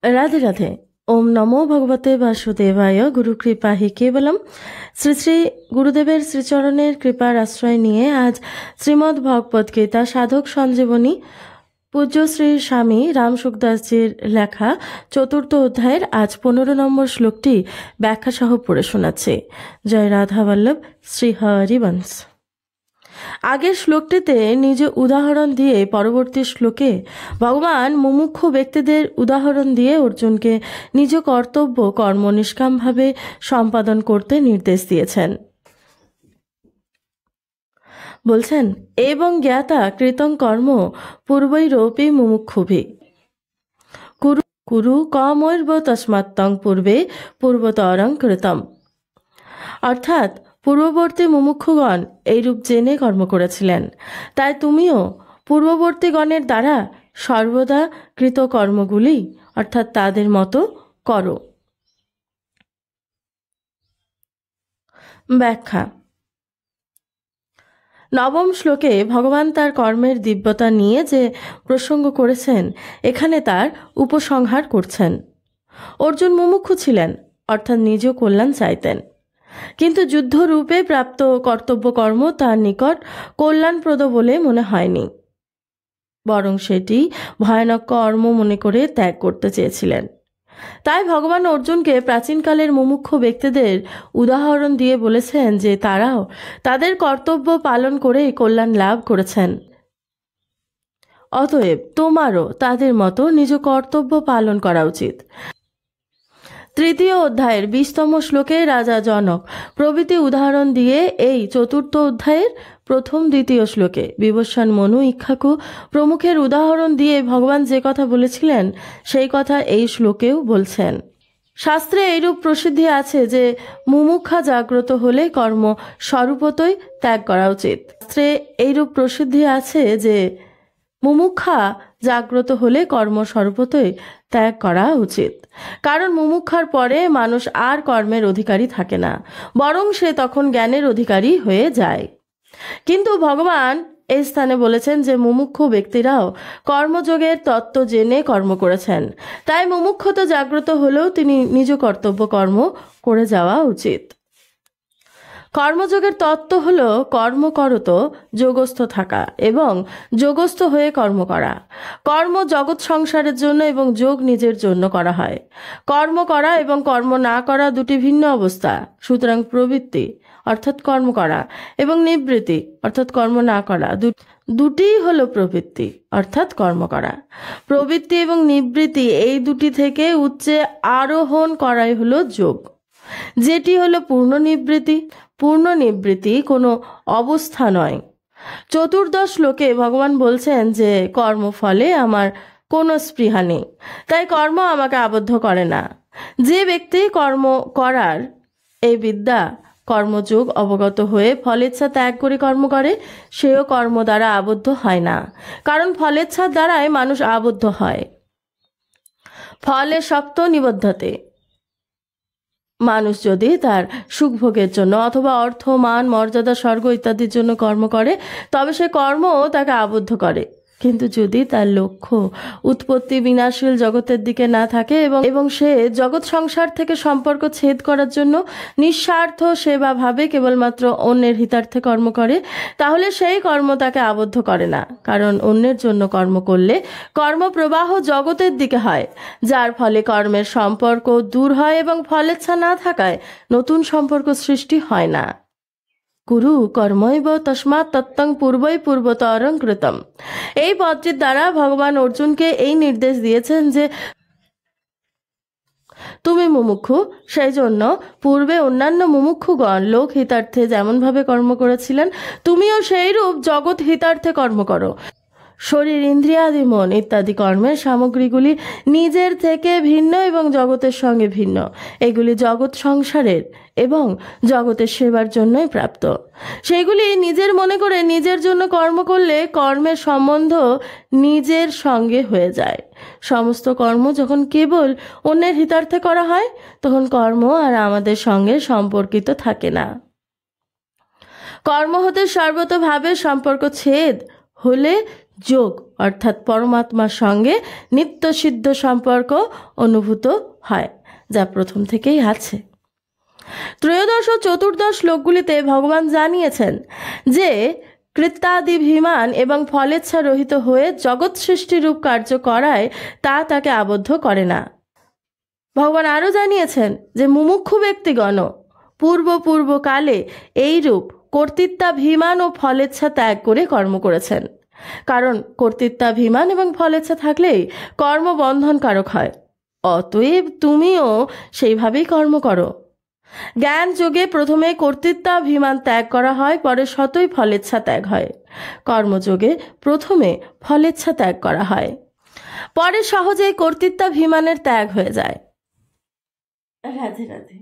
राधे राधे। ओम नमो भगवते वासुदेवाय। गुरु कृपा हि केवलम। শ্রী শ্রী গুরুদেবের শ্রীচরণের কৃপার আশ্রয় নিয়ে আজ শ্রীমদ্ ভগবদ গীতা সাধক সঞ্জীবনী পূজ্য শ্রী স্বামী রামসুখদাসজির লেখা চতুর্থ অধ্যায়ের আজ 15 নম্বর শ্লোকটি ব্যাখ্যা সহ পড়ে শোনাচ্ছে। জয় রাধা বল্লভ, শ্রী হরিবংশ। আগের শ্লোকটিতে নিজে উদাহরণ দিয়ে পরবর্তী শ্লোকে ভগবান মুমুক্ষু ব্যক্তিদের উদাহরণ দিয়ে অর্জুনকে নিজ কর্তব্য কর্ম নিষ্কামভাবে সম্পাদন করতে নির্দেশ দিয়েছেন। বলছেন, এবং জ্ঞাতা কৃতং কর্ম পূর্বৈরপি মুমুক্ষুভি কুরু কমৈর্ব তস্মাত্তং পূর্বে পূর্বতরং কৃতম। অর্থাৎ পূর্ববর্তী মুমুক্ষুগণ এইরূপ জেনে কর্ম করেছিলেন, তাই তুমিও পূর্ববর্তীগণের দ্বারা সর্বদা কৃত কর্মগুলি অর্থাৎ তাদের মতো করো। ব্যাখ্যা। নবম শ্লোকে ভগবান তার কর্মের দিব্যতা নিয়ে যে প্রসঙ্গ করেছেন, এখানে তার উপসংহার করছেন। অর্জুন মুমুক্ষু ছিলেন, অর্থাৎ নিজ কল্যাণ চাইতেন, কিন্তু যুদ্ধরূপে প্রাপ্ত কর্তব্য কর্ম তার নিকট কল্যাণপ্রদ বলে মনে হয়নি, বরং সেটি ভয়ানক কর্ম মনে করে ত্যাগ করতে চেয়েছিলেন। তাই ভগবান অর্জুনকে প্রাচীনকালের মুমুক্ষু ব্যক্তিদের উদাহরণ দিয়ে বলেছেন যে তারাও তাদের কর্তব্য পালন করে কল্যাণ লাভ করেছেন। অতএব তোমারও তাদের মতো নিজ কর্তব্য পালন করা উচিত। তৃতীয় অধ্যায়ের 20তম শ্লোকে রাজা জনক প্রভৃতি উদাহরণ দিয়ে এই চতুর্থ অধ্যায়ের প্রথম দ্বিতীয় শ্লোকে বিবস্বান মনু ইক্ষ্বাকু প্রমুখের উদাহরণ দিয়ে ভগবান যে কথা বলেছিলেন সেই কথা এই শ্লোকেও বলছেন। শাস্ত্রে এইরূপ প্রসিদ্ধি আছে যে মুমুক্ষা জাগ্রত হলে কর্ম স্বরূপতই ত্যাগ করা উচিত। শাস্ত্রে এইরূপ প্রসিদ্ধি আছে যে মুমুক্ষা জাগ্রত হলে কর্ম স্বরূপতই ত্যাগ করা উচিত, কারণ মুমুক্ষার পরে মানুষ আর কর্মের অধিকারী থাকে না, বরং সে তখন জ্ঞানের অধিকারী হয়ে যায়। কিন্তু ভগবান এই স্থানে বলেছেন যে মুমুক্ষু ব্যক্তিরাও কর্মযোগের তত্ত্ব জেনে কর্ম করেছেন, তাই মুমুক্ষুতা জাগ্রত হলেও তিনি নিজ কর্তব্য কর্ম করে যাওয়া উচিত। কর্মযোগের তত্ত্ব হল কর্মকরত যোগস্থ থাকা এবং যোগস্থ হয়ে কর্ম করা। কর্ম জগৎ সংসারের জন্য এবং যোগ নিজের জন্য করা হয়। কর্ম করা এবং কর্ম না করা দুটি ভিন্ন অবস্থা। সুতরাং প্রবৃত্তি অর্থাৎ কর্ম করা এবং নিবৃত্তি অর্থাৎ কর্ম না করা দুটিই হলো প্রবৃত্তি অর্থাৎ কর্ম করা। প্রবৃত্তি এবং নিবৃত্তি এই দুটি থেকে উচ্চে আরোহণ করাই হলো যোগ, যেটি হলো পূর্ণ নিবৃত্তি। পূর্ণ নিবৃত্তি কোনো অবস্থা নয়। চতুর্দশ শ্লোকে ভগবান বলছেন যে কর্মফলে আমার কোনো স্পৃহা নেই, তাই কর্ম আমাকে আবদ্ধ করে না। যে ব্যক্তি কর্ম করার এই বিদ্যা কর্মযোগ অবগত হয়ে ফলেচ্ছা ত্যাগ করে কর্ম করে, সেও কর্ম দ্বারা আবদ্ধ হয় না, কারণ ফলেচ্ছার দ্বারাই মানুষ আবদ্ধ হয়। ফলে শক্ত নিবদ্ধতে। মানুষ যদি তার সুখভোগের জন্য অথবা অর্থ, মান, মর্যাদা, স্বর্গ ইত্যাদির জন্য কর্ম করে, তবে সে কর্ম তাকে আবদ্ধ করে। কিন্তু যদি তার লক্ষ্য উৎপত্তি বিনাশীল জগতের দিকে না থাকে এবং সে জগৎ সংসার থেকে সম্পর্ক ছেদ করার জন্য নিঃস্বার্থ সেবাভাবে কেবলমাত্র অন্যের হিতার্থে কর্ম করে, তাহলে সেই কর্ম তাকে আবদ্ধ করে না, কারণ অন্যের জন্য কর্ম করলে কর্মপ্রবাহ জগতের দিকে হয়, যার ফলে কর্মের সম্পর্ক দূর হয় এবং ফলেচ্ছা না থাকায় নতুন সম্পর্ক সৃষ্টি হয় না। কুরু কর্মৈব তস্মাৎ তত্ত্বং পূর্বৈ পূর্বতরং কৃতম। এই পদটির দ্বারা ভগবান অর্জুনকে এই নির্দেশ দিয়েছেন যে তুমি মুমুক্ষু, সেই জন্য পূর্বে অন্যান্য মুমুক্ষুগণ লোক হিতার্থে যেমনভাবে কর্ম করেছিলেন, তুমিও সেইরূপ জগৎ হিতার্থে কর্ম করো। শরীর, ইন্দ্রিয়াদি, মন ইত্যাদি কর্মের সামগ্রীগুলি নিজের থেকে ভিন্ন এবং জগতের সঙ্গে ভিন্ন। এগুলি জগৎ সংসারের এবং জগতের সেবার জন্যই প্রাপ্ত। সেগুলি নিজের মনে করে নিজের জন্য কর্ম করলে কর্মের সম্বন্ধ নিজের সঙ্গে হয়ে যায়। সমস্ত কর্ম যখন কেবল অন্যের হিতার্থে করা হয়, তখন কর্ম আর আমাদের সঙ্গে সম্পর্কিত থাকে না। কর্ম হতে সর্বতভাবে সম্পর্ক ছেদ হলে যোগ অর্থাৎ পরমাত্মার সঙ্গে নিত্যসিদ্ধ সম্পর্ক অনুভূত হয়, যা প্রথম থেকেই আছে। ত্রয়োদশ ও চতুর্দশ শ্লোকগুলিতে ভগবান জানিয়েছেন যে কৃত্যাদিভিমান এবং ফলেচ্ছা রহিত হয়ে জগৎ সৃষ্টিরূপ কার্য করায় তা তাকে আবদ্ধ করে না। ভগবান আরও জানিয়েছেন যে মুমুক্ষু ব্যক্তিগণ পূর্বকালে এইরূপ কর্তৃত্বাভিমান ও ফলেচ্ছা ত্যাগ করে কর্ম করেছেন, কারণ কর্তৃত্বাভিমান এবং ফলেচ্ছা থাকলেই কর্ম বন্ধনকারক হয়। অতএব তুমিও সেইভাবেই কর্ম করো। জ্ঞান যোগে প্রথমে কর্তৃত্বাভিমান ত্যাগ করা হয়, পরে সতই ফলেচ্ছা ত্যাগ হয়। কর্মযোগে প্রথমে ফলেচ্ছা ত্যাগ করা হয়, পরে সহজেই কর্তৃত্বাভিমানের ত্যাগ হয়ে যায়। রাধে রাধে।